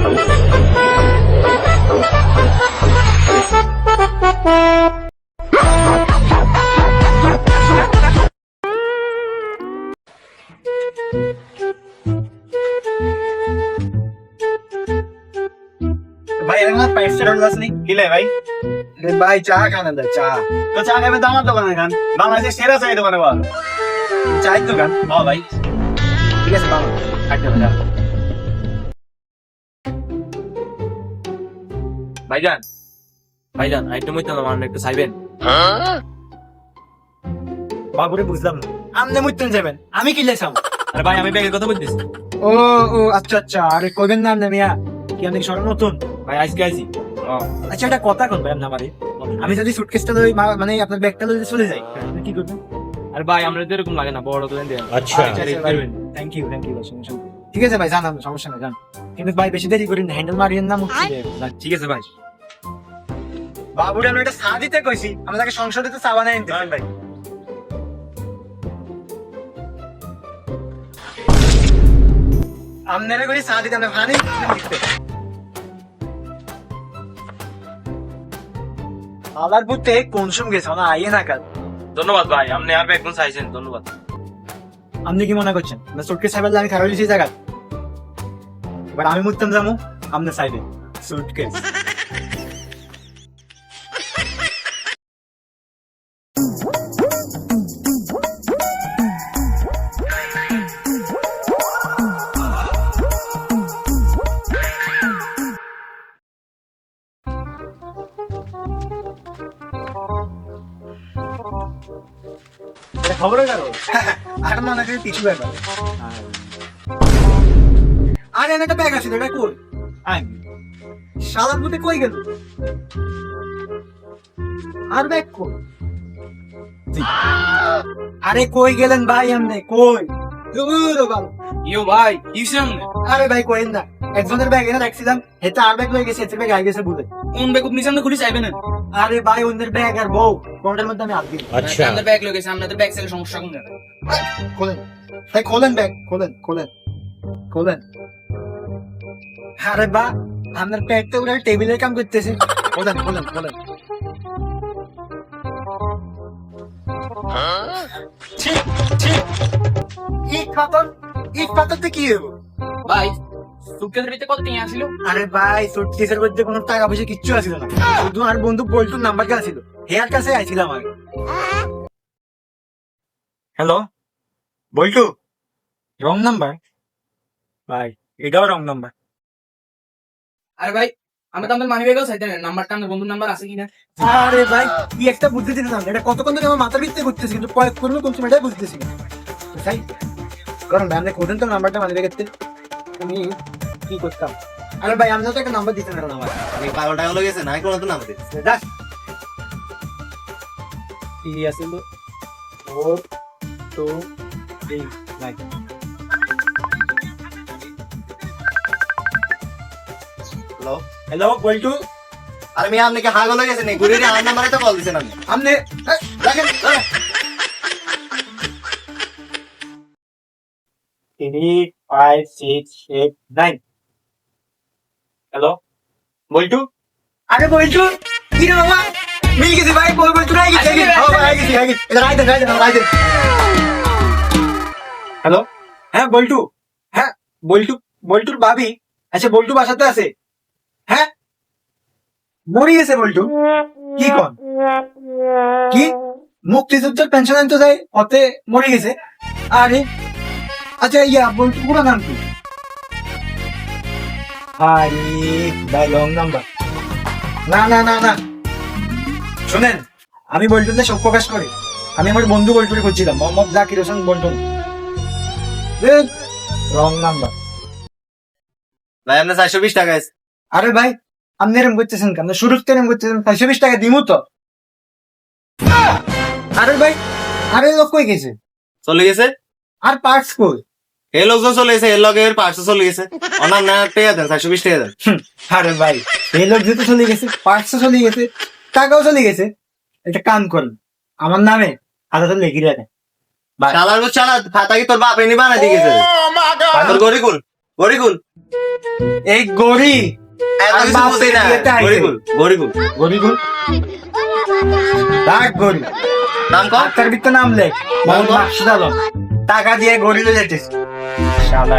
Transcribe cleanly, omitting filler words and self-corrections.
ভাই এর না 5 স্টার গ্লাস নেই কিলে ভাই ভাই চা খান না চা তো চা খাবে তো আমার দোকানে খান বাংলাদেশের সেরা চাই দোকানে বল চাই তো খান হ্যাঁ ভাই ঠিক আছে বাবা খাইতে হবে ভাইজান ভাইজান আইটেম হইতে না মানে একটু চাইবেন। বাবুরে বুঝলাম না আপনি মুইতেন যাবেন আমি কি লেছাম আরে ভাই আমি ব্যাগের কথা বলতেছি। ও ও আচ্ছা আচ্ছা আরে কইবেন না আপনি মিয়া কি আপনি সর নতুন ভাই আজকে আইছি। আচ্ছা এটা কথা কোন ভাই আমারে আমি যদি সুটকেসটা লই মানে আপনার ব্যাগটা লই চলে যাই আপনি কি করবেন? আরে ভাই আমরা তো এরকম লাগে না বড় তো দেন। আচ্ছা থ্যাংক ইউ ঠিক আছে ভাই জানান সমস্যা নেই জান কিন্তু ভাই বেশি দেরি করেন হ্যান্ডেল মারিয়েন না মুক্তি ঠিক আছে ভাই। বাবুরে আমি এটা চা দিতে কইছি আমি তাকে সংসদে তো চা বানাই দিতে ভাই আমনেরে করি চা দিতে আমরা ভানি আলার বুতে কনসুম গেছে না আইয়ে না কাল ধন্যবাদ ভাই আপনি আর একদম চাইছেন ধন্যবাদ। আপনি কি মনে করছেন না সুটকেস সাইবেল আমি খারাপ দিছি জায়গা এবার আমি মুততাম যাবো আপনি চাইবে সুটকেস খবরের কাগজ আর মনে করি কিছু ব্যাপার আর এনে একটা ব্যাগ আছে এটা কই শালার বুতে কই গেল আর ব্যাগ কই আরে কই গেলেন ভাই আমনে কই ইয়ো ভাই কি সামনে আরে ভাই কইেন না একজনের ব্যাগ এনে রাখছিলাম হেতে আর ব্যাগ লয়ে গেছে হেতে ব্যাগ আই গেছে বুঝে কোন ব্যাগ আপনি সামনে খুঁজে চাইবেন না? আরে ভাই অন্যের ব্যাগ আর বউ কোনটার মধ্যে আমি আটকে আচ্ছা আমাদের ব্যাগ লয়ে গেছে আপনাদের ব্যাগ সেল সমস্যা কোন জায়গায়? খোলেন ভাই খোলেন ব্যাগ খোলেন খোলেন আরে বা আপনার ব্যাগ তো ওরা টেবিলের কাম করতেছে খোলেন ইট পাতাতে কি হবো ভাই সুটকেসের ভিতরে কত টাকা ছিল? আরে ভাই সুটকেসের মধ্যে কোনো টাকা পয়সা কিচ্ছু আসিল না শুধু আর বন্ধু বল্টুর নাম্বারটা ছিল হেয়ার কাছে আইছিলাম আমি হ্যালো বল্টু রং নাম্বার ভাই এটাও রং নাম্বার আরে ভাই আমি তো আপনার মানি ব্যাগও চাইতে না নাম্বারটা আমার বন্ধুর নাম্বার আছে কিনা? আরে ভাই কি একটা বুদ্ধি দিতে না এটা কতক্ষণ ধরে আমার মাথার ভিতরে ঘুরতেছি কিন্তু কয়েক করলো কোন সময়টা বুঝতেছি না তাই কারণ ম্যাম কোথায় তো নাম্বারটা মানি ব্যাগের তুমি কি করতাম আরে ভাই আমি তো একটা নাম্বার দিতে না আমার আমি 12 টাকা লয়ে গেছে না কোন তো নাম্বার দিতে দাস কি আছিল 4 2 3 9 হ্যালো হ্যালো বল্টু আরে আমি আপনাকে হাগল হয়ে গেছে নি ঘুরে আর নাম্বারে তো কল দিছেন আপনি আমনে দেখেন 3 5 6 8 9 হ্যালো বল্টু আরে বল্টু কি রে বাবা মিল গেছে ভাই বল্টু রাই গেছে এটা রাই দেন হ্যালো হ্যাঁ বল্টু হ্যাঁ বল্টুর ভাবি আচ্ছা বল্টু বাসাতে আছে হ্যাঁ মরে গেছে বল্টু কি কোন কি মুক্তিযুদ্ধের পেনশন আনতে যায় অতে মরে গেছে আরে আচ্ছা ইয়া বল্টু পুরো নাম কি আরে ভাই লং নাম্বার না শুনেন আমি বল্টুতে শোক প্রকাশ করি আমি আমার বন্ধু বল্টুকে খুঁজছিলাম মোহাম্মদ জাকির হোসেন বল্টু রং নাম্বার ভাই আপনি 420 টাকা আছে আরে ভাই আপনি এরম করতেছেন কেন শুরুতে এরম করতেছেন 420 টাকা দিমু তো আরে ভাই আরে লোক কই গেছে চলে গেছে আর পার্টস কই এই লোকজন চলে গেছে এর লগে এর 500 চলে গেছে অনার না টাকা দেন 420 টাকা দেন আরে ভাই এই লোক যেতে চলে গেছে পার্টসও চলে গেছে টাকাও চলে গেছে একটা কাম করুন আমার নামে আলাদা লিখে রাখেন শালার গো চালা ফাতা কি তোর বাপ এনে বানাই দিয়ে গেছে তোর গরি কোন গরিগুল এই গরি এত আর কিছু বাপ বুঝি না পেরিয়েতে আইছে। গরিগুল গরিগুল গরিগুল ডাক গরি নাম কর ডাক্তার বিত্ত নাম লেখ মোহাম্মদ মাকসুদ আলম টাকা দিয়ে গরিলে যেতেছে শালা